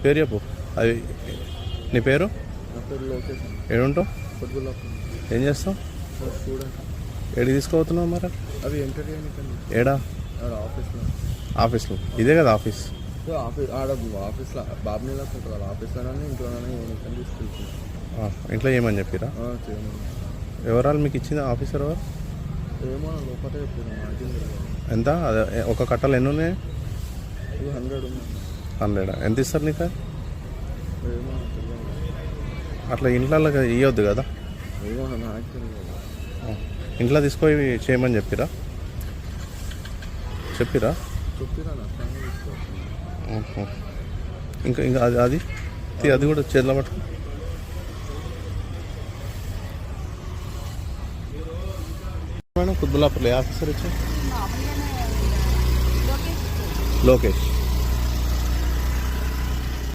పేరు చెప్పు. అది నీ పేరు? నా పేరు లోకేష్. ఏడుంటావు? పొద్దులప్పుడు ఏం చేస్తావు? స్టూడెంట్. ఏడికి తీసుకుపోతున్నావు మరి? అవి ఎంటర్ చేయడానికి ఏడా? ఆడ ఆఫీస్లో. ఆఫీస్లో? ఇదే కదా ఆఫీస్? ఆడ ఆఫీస్లో బాబునీలా ఉంటుంది కదా, ఆఫీస్లోనే ఇంట్లోనే యూనిఫామ్ తీసుకెళ్తున్నాను. ఇంట్లో ఏమని చెప్పిరా? చేయమని. ఎవరాలు మీకు ఇచ్చింది ఆఫీసర్ ఎవరు? ఏమో లోపల చెప్పాను, నాకేం తెలియదు. ఎంత? అదే ఒక కట్టలు ఎన్ని ఉన్నాయి? 100 ఉంది. 100. ఎంత ఇస్తారు నీకు? ఏమో తెలియదు. అట్లా ఇంట్లో ఇవ్వద్దు కదా? ఏమో నాకు తెలియదు. ఇంట్లో తీసుకొని చేయమని చెప్పిరా? చెప్పిరా నాకు ఇంకా ఇంకా అది అది కూడా చేతిలో పట్టుకో. మేడం కుత్బుల్లాపూర్లో ఏ ఆఫీసర్ ఇచ్చా? లోకేష్.